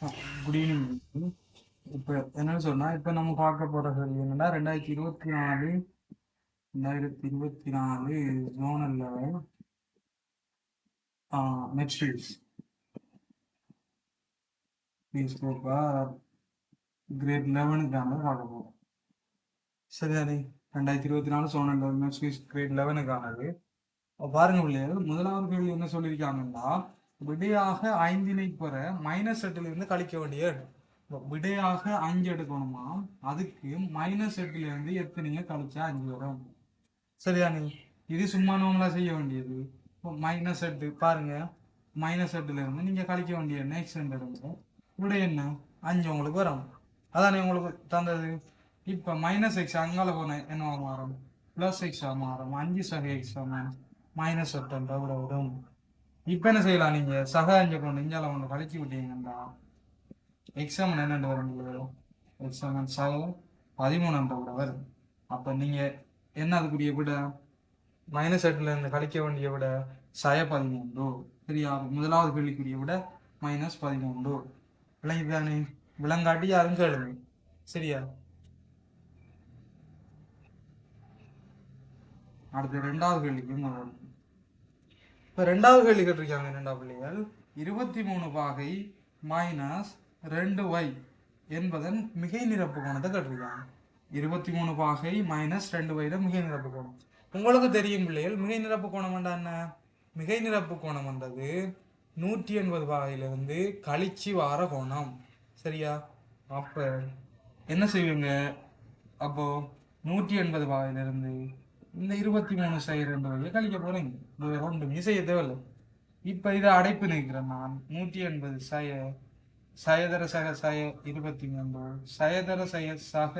Good evening. இப்போ என்னன்னு சொன்னா, இப்போ நம்ம பார்க்க போற கேள்வி என்னன்னா, 2024 ஜோனல் லெவல் நெக்ஸ்ட் ஃபீஸ் குரூப்பா கிரேட் 11க்கான பார்க்க போறோம். சரிதானே? 2024 zonal level next fees grade 11க்கானது. பாருங்க பிள்ளைகள், முதலாவது கேள்வி என்ன சொல்லியிருக்காங்கன்னா, விடையாக 5 பெற -8 இருந்து கழிக்க வேண்டிய விடையாக 5 எடுக்கணுமா, அதுக்கு -8 இருந்து எத்தனையோ கழிச்சா 5 வரும். சரிதானே? இது சும்மா நார்மலா செய்ய வேண்டியது. -8 பாருங்க, -8 இருந்து நீங்க கழிக்க வேண்டிய நெக்ஸ்ட் இருந்து விடை என்ன, 5 உங்களுக்கு வரும். அதானே உங்களுக்கு தந்தது. இப்ப -x அங்கால போன என்னவா மாறும், +x மாறும். 5 சக x -8 விட வரும். இப்ப என்ன செய்யலாம், நீங்க சக 5 கொண்டு இஞ்சால கொண்டு கழிச்சு விட்டீங்கன்னா எக்ஸாம் என்னென்று வரும், எக்ஸாம் சக 13 விட வரும். அப்ப நீங்க என்ன அதுக்குரிய விட -8 இருந்து கழிக்க வேண்டிய விட சய 13. சரியா? முதலாவது கேள்விக்குரிய விட -13. விளங்கிதானே? விளங்காட்டி யாரும் கேளுங்க. சரியா? அடுத்து 2வது கேள்விக்கு முதல். இப்ப 2வது கேள்வி கேட்டிருக்காங்க. 2வது பிள்ளைகள் 23 பாகை -2y என்பதன் மிகை நிரப்பு கோணத்தை கேட்டிருக்காங்க. 23 பாகை -2y மிகை நிரப்பு கோணம். உங்களுக்கு தெரியும் பிள்ளைகள், மிகை நிரப்பு கோணம் என்றா என்ன? மிகை நிரப்பு கோணம் என்றது 180 பாகையிலிருந்து கழிச்சு வார கோணம். சரியா? அப்ப என்ன செய்வீங்க, அப்போ 180 பாகையிலிருந்து இந்த 23 சை 2 வகையை கழிக்க போறீங்க. ஒன்றுமே செய்ய தேவையில்லை. இப்ப இதை அடைப்பு நிற்கிறேன் நான். 180 சயதர சக சய 23 சயதர சய சக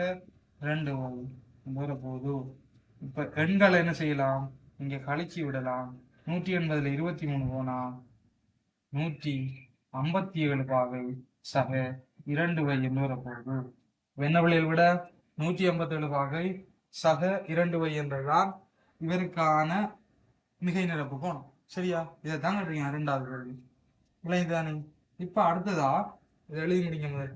2 வகை போது. இப்ப எண்களை என்ன செய்யலாம், இங்க கழிச்சு விடலாம். 180ல 23 போனா 157 பாகை சக 2 வகை என்று வரப்போகுது. வெண்ணவிலையில் விட 157 பாகை சக 2 வகை என்றுதான் இவருக்கான மிகை நிரப்பு கோணம். சரியா? இதை தாங்க 2வது கேள்வி. விளைந்தானே? இப்ப அடுத்ததா இதை எழுதி முடிக்க முதல்.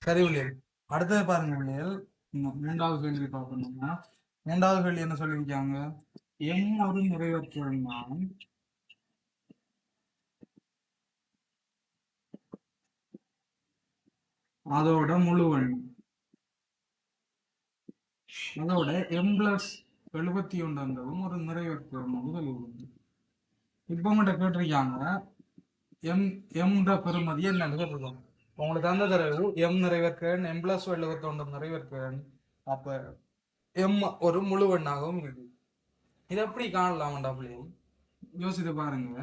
சரி பிள்ளைகள், அடுத்தது பாருங்க பிள்ளைகள், 3வது கேள்வி பார்க்கணும்னா, 3வது கேள்வி என்ன சொல்லியிருக்காங்க, எம் ஒரு நிறைவேற்ற அதோட முழுவன் அதோட m+71 ஒரு நிறைவேற்ற சொல்லுவாங்க. இப்ப உங்கள்கிட்ட கேட்டிருக்காங்க எம் பெருமதி என்னன்னு கேட்டிருக்காங்க. உங்களுக்கு அந்த தரவு எம் நிறைவேற்கிறேன், m+71 நிறைவேற்கிறேன். அப்ப எம் ஒரு முழுவெண்ணாகவும் இருக்கு. இதை எப்படி காணலாம்டா பிள்ளைகள், யோசித்து பாருங்க.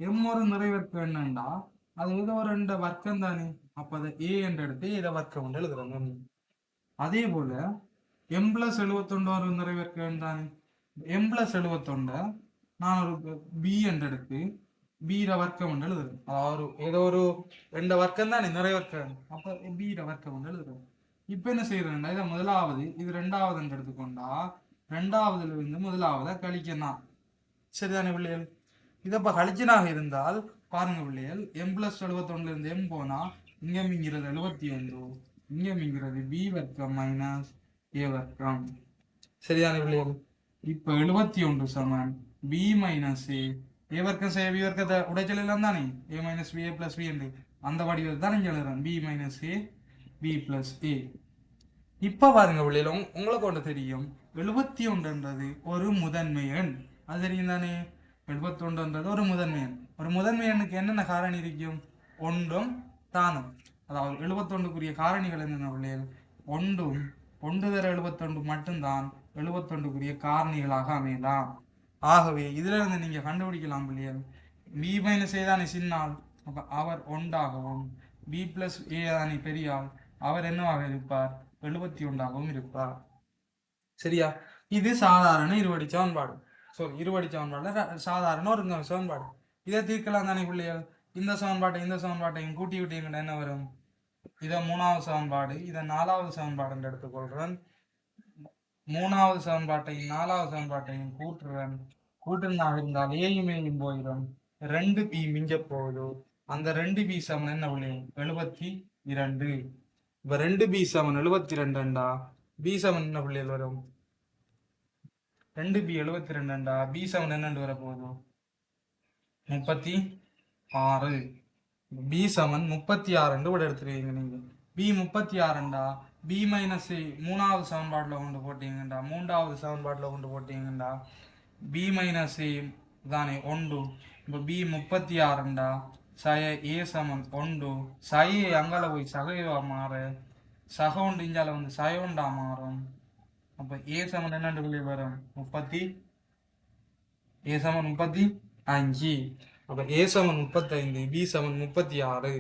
எம் ஒரு நிறைவேற்கிறேன்டா அது ஏதோ ஒரு 2 வர்க்கம் தானே. அப்ப அதை ஏ என்று எடுத்து இதை வர்க்கம் என்று எழுதுறாங்க. அதே போல m+71 ஒரு நிறைவேற்கிறேன் தானே. m+71 நான் ஒரு பி என்று எடுத்து பீர வர்க்கம் என்று எழுதுறேன். அதாவது ஏதோ ஒரு 2 வர்க்கம் தானே நிறைவேற்கிறேன். அப்ப பீர வர்க்கம் என்று எழுதுறேன். இப்ப என்ன செய்யறேன்னா, இதை முதலாவது இது 2வது என்று எடுத்துக்கொண்டா 2வதுல இருந்து முதலாவதை கழிக்கணும். சரிதானே பிள்ளைகள்? இதப்ப கழிச்சனாக இருந்தால் பாருங்க பிள்ளைகள், m+71 இருந்து எம் போனா இங்க மிங்கிறது 71, இங்க மிங்கிறது பி வர்க்கம் -a வர்க்கம். சரிதானே பிள்ளைகள்? இப்ப 71 சமன் b - a வர்க்கம் செய்ய b வர்க்கத்தை உடைச்சல் எல்லாம் தானே, a - b a + b என்று அந்த வடிவத்தை தான் இங்க எழுதுறேன், b - a b + a. இப்ப பாருங்க பிள்ளைகள், உங்களுக்கு ஒன்று தெரியும், 71 ஒரு முதன்மை எண். அது தெரியும் தானே. 71 ஒரு முதன்மை எண். ஒரு முதன்மை எண்ணுக்கு என்னென்ன காரணி இருக்கும், ஒன்றும் தானும். அதாவது 71க்குரிய காரணிகள் என்னென்ன பிள்ளைகள், ஒன்றும் 1 மட்டும்தான் 71க்குரிய காரணிகளாக அமையலாம். ஆகவே இதுல இருந்து நீங்க கண்டுபிடிக்கலாம் பிள்ளைகள், b - a தானே சின்னால், அப்ப அவர் 1ஆகவும் b + a தானே பெரியால், அவர் என்னவாக இருப்பார், 71ஆகவும் இருப்பார். சரியா? இது சாதாரண இருவடி சமன்பாடு. இருவடி சமன்பாடுல சாதாரண ஒரு சமன்பாடு. இதை தீர்க்கலாம் தானே பிள்ளைகள். இந்த சமன்பாட்டையும் கூட்டி விட்டீங்கன்னா என்ன வரும்? இதை 3வது சமன்பாடு, இதை 4வது சமன்பாடு எடுத்துக்கொள்றேன். 3வது சமன்பாட்டையும் 4வது சமன்பாட்டையும் கூட்டுறதாக இருந்தால் ஏயும் போயிடும். 2b மிஞ்ச போகுது. அந்த 2b சமன் என்ன விளையும்? 72. இப்ப 2b சமன் 72 b சமன் என்ன பிள்ளைகள் வரும்? 2b 72 b சமன் என்னண்டு வர போகுது? 36. b சமன் 36 விட எடுத்துருவீங்க நீங்க. b 36 b மைனஸ் 3வது சமன்பாடுல கொண்டு போட்டீங்கடா, 3வது சமன்பாடுல கொண்டு போட்டீங்கடா b மைனஸ் தானே 1. இப்போ b 36 சய a சமன் 1. சய அங்கால போய் சகைவா மாறு, சக ஒன்று இஞ்சால வந்து சய ஒன்றா மாறும். அப்ப a சமன் என்னண்டு வெளியே வரும்? 30. a சமன் 35. அப்ப a சமன் 35, b சமன் 36.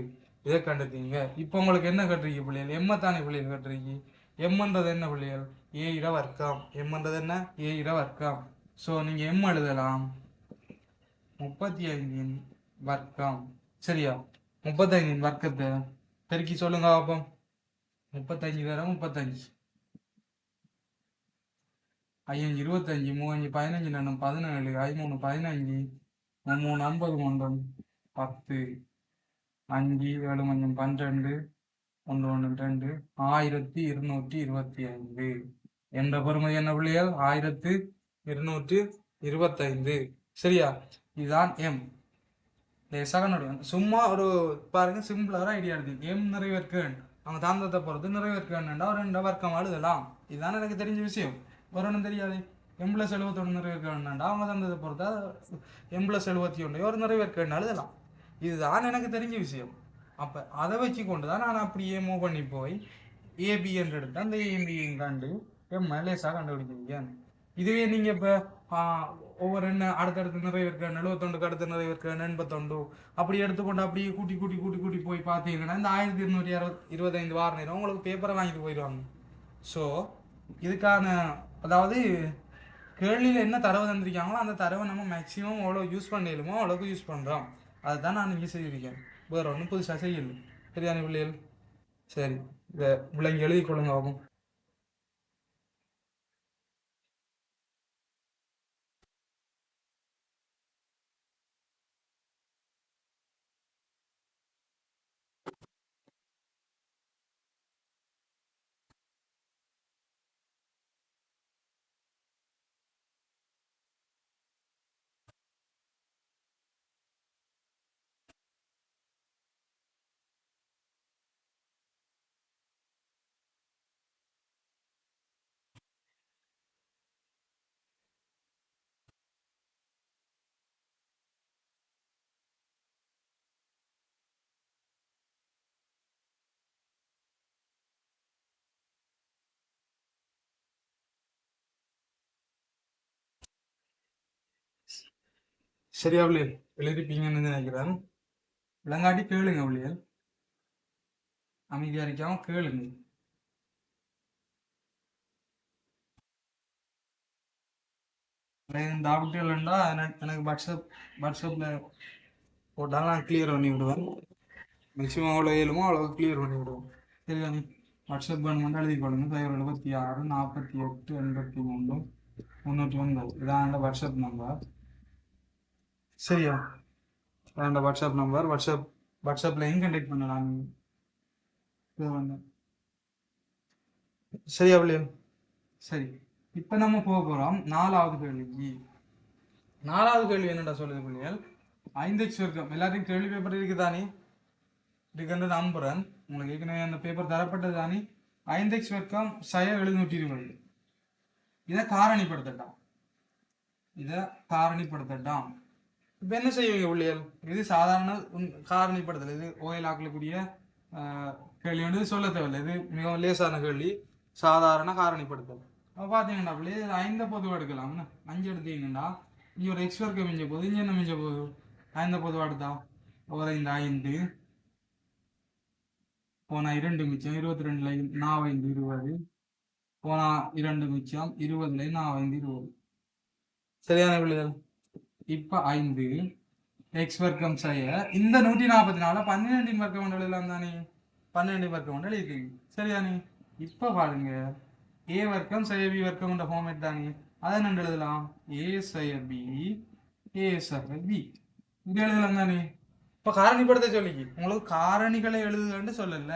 இதை கண்டுட்டீங்க. இப்போ உங்களுக்கு என்ன கட்டுறீங்க பிள்ளைகள்? எம்ம தானே பிள்ளைகள் கட்டுறீங்க. எம்ன்றது என்ன பிள்ளைகள்? a இட வர்க்கம். எம்ன்றது என்ன? a இட வர்க்கம். ஸோ நீங்க எம் எழுதலாம் 35 வர்க்கம். சரியா? 35 வர்க்கத்தை பெருக்கி சொல்லுங்க பாப்போம். 35 வேற 35 5 25 3 15 4 17 13 15 3 50 1 10 5 7 12 1 1 2 1225 என்ற பெறுமதி என்ன பிள்ளைகள்? 1225. சரியா? இதுதான் எம். சும்மா ஒரு பாருங்க, சிம்பிளா ஒரு ஐடியா எடுத்து எம் நிறைவேற்கன் அவங்க தாந்தத்தை பொறுத்து நிறைவேற்கா ஒரு 2 வர்க்கம் எழுதலாம். இதுதான் எனக்கு தெரிஞ்ச விஷயம். ஒரு ஒன்றும் தெரியாது. எம் பிளஸ் 71 நிறைவேற்கா அவங்க தந்ததை பொறுத்தா எம் பிளஸ் 71 ஒரு நிறைவேற்கன்னு எழுதலாம். இதுதான் எனக்கு தெரிஞ்ச விஷயம். அப்போ அதை வச்சு கொண்டு தான் நான் அப்படியே மூவ் பண்ணி போய் ஏபி என்று எடுத்து அந்த ஏபியும் கண்டு எம் லேசாக கண்டுபிடிச்சிருக்கேன். இதுவே நீங்கள் இப்போ ஒவ்வொரு என்ன அடுத்தடுத்து நிறைவேற்க 71க்கு அடுத்த நிறைவேற்க 81 அப்படி எடுத்துக்கொண்டு அப்படியே கூட்டி கூட்டி கூட்டி கூட்டி போய் பார்த்தீங்கன்னா இந்த 1225 வார நேரம் உங்களுக்கு பேப்பரை வாங்கிட்டு போயிடுவாங்க. ஸோ இதுக்கான அதாவது கேள்வியில் என்ன தரவு தந்திருக்காங்களோ அந்த தரவை நம்ம மேக்ஸிமம் எவ்வளோ யூஸ் பண்ணலுமோ அவ்வளோக்கு யூஸ் பண்ணுறோம். அதுதான் நான் இங்கே செய்திருக்கேன். வேறு ஒன்றும் புதுசாக செய்யலை. சரியான பிள்ளைகள்? சரி, இதை பிள்ளைங்க எழுதி கொள்ளுங்க ஆகும். சரியா பிள்ளைகள்? எழுதிப்பீங்கன்னு நினைக்கிறேன். விளங்காட்டி கேளுங்க பிள்ளைகள், அமைதியாக இருக்காம கேளுங்க. டாக்டர்லண்டா எனக்கு வாட்ஸ்அப்பில் போட்டால் நான் கிளியர் பண்ணி விடுவேன். மேக்ஸிமம் அவ்வளோ ஏழுமோ அவ்வளோ கிளியர் பண்ணி விடுவோம். சரியா? நீ வாட்ஸ்அப் பண்ணி எழுதி கொடுங்க. 76 48 83 309 இதான் வாட்ஸ்அப் நம்பர். சரியா? அதான் வாட்ஸ்அப் நம்பர். வாட்ஸ்அப்லையும் கண்டெக்ட் பண்ணலாம். சரியா பிள்ளைகள்? சரி, இப்போ நம்ம போக போகிறோம் 4வது கேள்விக்கு. 4வது கேள்வி என்னடா சொல்லுது பிள்ளைகள்? 5x வர்க்கம். எல்லாத்தையும் கேள்வி பேப்பர் இருக்குதானே? இருக்குன்னு நம்புறேன். உங்களுக்கு ஏற்கனவே அந்த பேப்பர் தரப்பட்டது தானே? 5x வர்க்கம் சய 720. இதை காரணிப்படுத்தட்டாம். இப்போ என்ன செய்வீங்க பிள்ளைகள்? இது சாதாரண காரணிப்படுத்தல். இது ஓயில் ஆக்கக்கூடிய கேள்வி வந்து சொல்ல தேவையில்லை. இது மிகவும் லேசான கேள்வி, சாதாரண காரணிப்படுத்தல். அப்போ பார்த்தீங்கன்னா பிள்ளை 5 பொதுவாக எடுக்கலாம்னு 5 எடுத்தீங்கன்னா இங்கே ஒரு எக்ஸ் வர்க்கம் மிஞ்ச போகுது. இங்கே என்ன மிஞ்ச போகுது? 5 பொதுவாக எடுத்தா ஒரு 5 போனா 2 மிச்சம் 22ல 4 5 20 போனா 2 மிச்சம் 20ல 4 5 20. சரியான பிள்ளைகள்? இப்போ 5 எக்ஸ் வர்க்கம் செய்ய இந்த 144 12 வர்க்கம் கொண்டு எழுதலாம் தானே. 12 வர்க்கம் கொண்டு எழுதிக்கீங்க சரிதானே. இப்ப பாருங்க ஏ வர்க்கம் செய்ய பி வர்க்கம் கொண்ட ஃபார்மேட் தானே. அதை என்ன எழுதலாம், ஏ செய்ய பி ஏ செய்ய பி இது எழுதலாம் தானே. இப்ப காரணிப்படுத்த சொல்லிக்கு உங்களுக்கு காரணிகளை எழுதுகன்னு சொல்லல,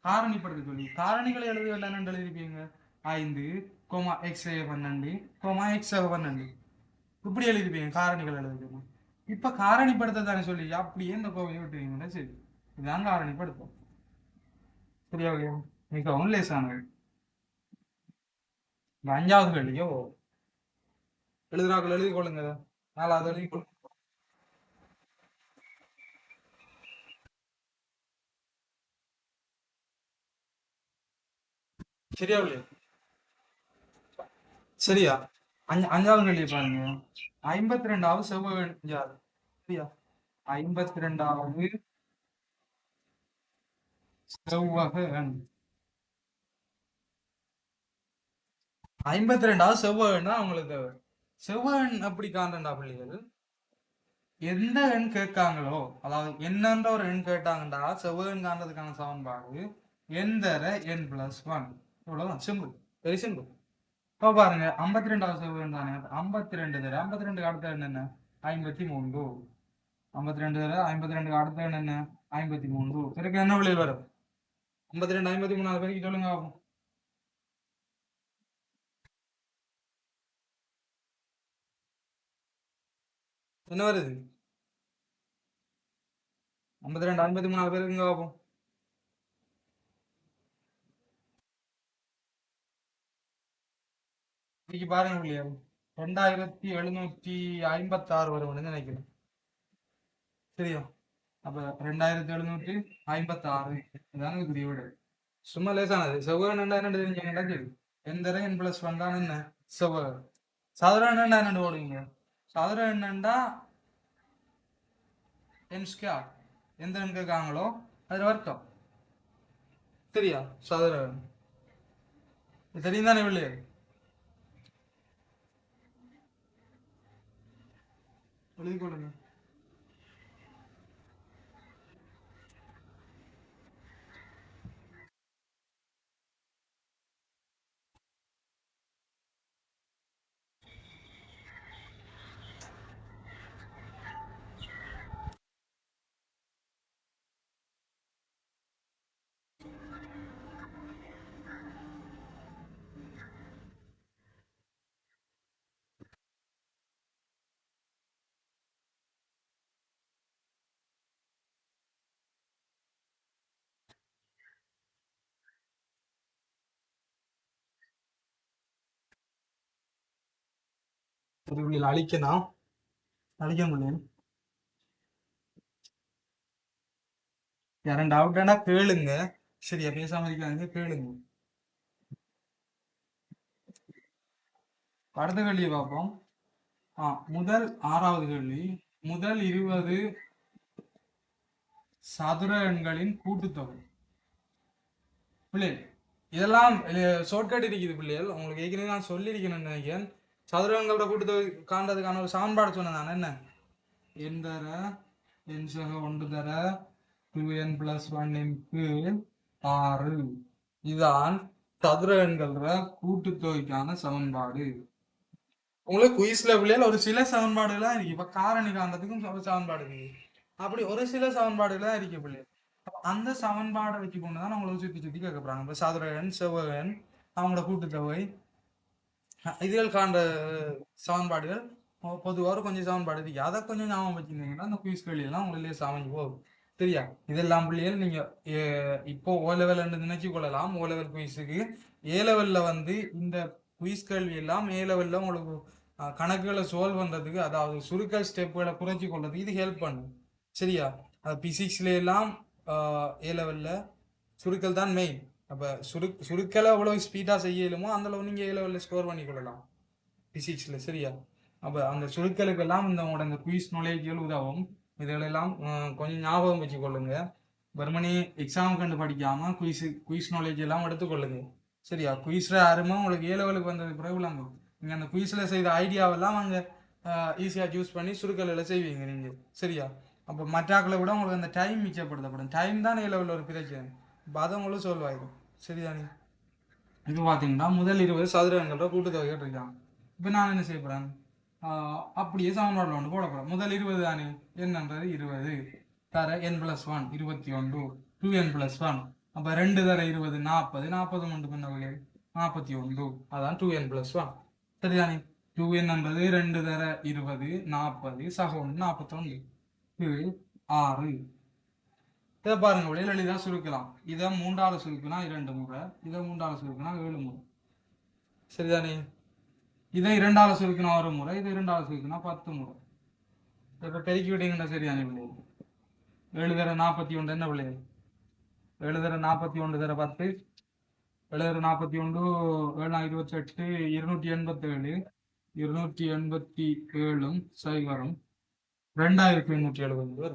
காரணிப்படுத்த சொல்லி காரணிகளை எழுதுகன்னு என்ன எழுதிருப்பீங்க, 5 கோமா எக்ஸ் 12 கோமா எக்ஸ் 12 இப்படி எழுதிருப்பீங்க காரணிகள் எழுதுக்கணும். இப்ப காரணிப்படுத்த தானே சொல்லி அப்படியே இந்த கோவையை விட்டுவீங்கன்னா சரி, இதுதான் காரணிப்படுத்தும். சரியா, மிகவும் லேசானது. 5வது கேள்வியோ எழுதுறாக்கள் எழுதி கொள்ளுங்க, 4வது எழுதி கொள்ளுங்க. சரியா இல்லையா, சரியா. 5வது கேள்வி பாருங்க, 52வது செவ்வக எண். சரியா, 52வது செவ்வக எண். 52வது செவ்வக எண் தான் உங்களுக்கு தேவை. செவ்வக எண் அப்படி காண்றா பிள்ளைகள், எந்த எண் கேட்காங்களோ, அதாவது என்னன்ற ஒரு எண் கேட்டாங்கண்டா செவ்வக எண் காண்றதுக்கான சமன்பாடு என் தர n + 1. இவ்வளவுதான், சிம்பிள், வெரி சிம்பிள். இப்போ பாருங்க 52வது செவ்வக எண் தானே, 52 தர 52 அடுத்த எண் என்ன, 53. 52 தர 52 அடுத்த எண் என்ன, 53. பிறகு என்ன விளைவு வரும், 52 53 பேருக்கு சொல்லுங்க ஆகும். என்ன வருது, 52 53 பேருக்கு ஆகும். இன்னைக்கு பாருங்க இல்லையா, 2756 வரும்னு நினைக்கிறேன். சரியா, அப்ப 2756 இதான புரிய விட. சும்மா லேசானது. செவ்வகம் என்ன தெரிஞ்சுங்கன்னா சரி, எந்த n + 1 தான் என்ன செவ்வகம். சதுர எண்ணா என்ன ஓடுவீங்க, சதுர எண்ணா n², எந்த எண் கேட்காங்களோ அதுல வர்க்கம். சரியா, சதுர தெரியும் தானே இல்லையா. எழுதி கொள்ளுங்க. அழிக்கணும், அழிக்க முடியும். யாரும் டவுட்னா கேளுங்க, சரியா, பேசாம இருக்காங்க, கேளுங்க. அடுத்த கேள்வியை பார்ப்போம். முதல் 6வது கேள்வி, முதல் 20 சதுர எண்களின் கூட்டுத்தொகை. பிள்ளைகள் இதெல்லாம் ஷார்ட்கட் இருக்குது பிள்ளைகள், உங்களுக்கு ஏற்கனவே நான் சொல்லியிருக்கேன்னு நினைக்கிறேன். சதுர எண்களோட கூட்டுத்தொகை காண்றதுக்கான ஒரு சமன்பாடு சொன்னேன் என்ன, n தர n சக 1 தர 2n + 1 × 6. இதுதான் சதுர எண்களோட கூட்டுத்தொகைக்கான சமன்பாடு. உங்களுக்கு குயிஸ்ல பிள்ளைகள் ஒரு சில சமன்பாடுகள்லாம் இருக்கு. இப்ப காரணி காண்றதுக்கும் ஒரு சமன்பாடு இருக்கு, அப்படி ஒரு சில சமன்பாடுகள்லாம் இருக்கு பிள்ளைகள். அந்த சமன்பாடை வச்சு கொண்டுதான் அவங்களை சுத்தி சுத்தி கேட்க போறாங்க. இப்ப சதுர எண், செவ்வக எண், அவங்களோட கூட்டுத்தொகை, இதுகள் காண்ற சமன்பாடுகள் பொதுவாக கொஞ்சம் சமன்பாடு இருக்கு. அதை கொஞ்சம் ஞாபகம் வச்சிருந்தீங்கன்னா அந்த குயிஸ் கேள்வியெல்லாம் உங்களுக்கு சமைஞ்சு போகும். சரியா, இதெல்லாம் பிள்ளைகள் நீங்க இப்போ ஓ லெவல் நினைச்சு கொள்ளலாம். ஓ லெவல் குயிஸுக்கு ஏ லெவல்ல வந்து இந்த குயிஸ் கேள்வி எல்லாம் ஏ லெவல்ல உங்களுக்கு கணக்குகளை சால்வ் பண்றதுக்கு, அதாவது சுருக்கல் ஸ்டெப்புகளை குறைச்சி கொள்றதுக்கு இது ஹெல்ப் பண்ணும். சரியா, அது பிசிக்ஸ்ல எல்லாம் ஏ லெவல்ல சுருக்கல் தான் மெயின். அப்ப சுருக்கலை எவ்வளவு ஸ்பீடா செய்யலுமோ அந்த அளவு நீங்க ஏ லெவல்ல ஸ்கோர் பண்ணி கொள்ளலாம் பிசிக்ஸ்ல. சரியா, அப்ப அந்த சுருக்கலுக்கெல்லாம் உங்களோட இந்த குயிஸ் நாலேஜ்கள் உதவும். இதுகளெல்லாம் கொஞ்சம் ஞாபகம் வச்சு கொள்ளுங்க. வெறுமனே எக்ஸாம் கண்டு படிக்காம குயிஸ் நாலேஜ் எல்லாம் எடுத்துக்கொள்ளுங்க. சரியா, குயிஸ்ல அருமை உங்களுக்கு ஏ லெவலுக்கு வந்தது பிறகு விளங்கும். நீங்க அந்த குயிஸ்ல செய்த ஐடியாவெல்லாம் அங்க ஈஸியாக சூஸ் பண்ணி சுருக்கலில் செய்வீங்க நீங்கள் சரியா. அப்போ மற்றாக்களை விட உங்களுக்கு அந்த டைம் மிச்சப்படுத்தப்படும். டைம் தான் லெவலில் ஒரு பிரச்சனை. இப்போ அதை உங்களுக்கு சால்வ் ஆகிடும் சரிதானே. இப்போ பார்த்தீங்கன்னா முதல் 20 சதுரங்களோட கூட்டுத்தொகை கேட்டிருக்காங்க. இப்போ நான் என்ன செய்ய போகிறேன், அப்படியே சமன்பாடில் ஒன்று போட போகிறேன். முதல் 20 தானே, என்னன்றது 20 தர n+1 21 2n+1. அப்போ 2 தர 20 40 40 மட்டும் பண்ண 41, அதான் 2n+1 சரிதானே. 2n என்பது 2 தர 20 40 சகம் 41 இது 6. இதை பாருங்க வழியில் எளிதாக சுருக்கலாம். இதை 3ஆல் சுருக்கினா 2 முறை, இதை 3ஆல் சுருக்கினா 7 முறை சரிதானே. இதை 2ஆல் சுருக்கினா 1 முறை, இதை 2ஆல் சுருக்கினா 10 முறை. இப்போ பெருக்கி விட்டீங்கன்னா சரிதானே பிள்ளை. 7 தர 41 என்ன பிள்ளை, 7 தர 41 தர 10, 7 தர 41 7 28 287 287 சைவரம் 2870 வரும்.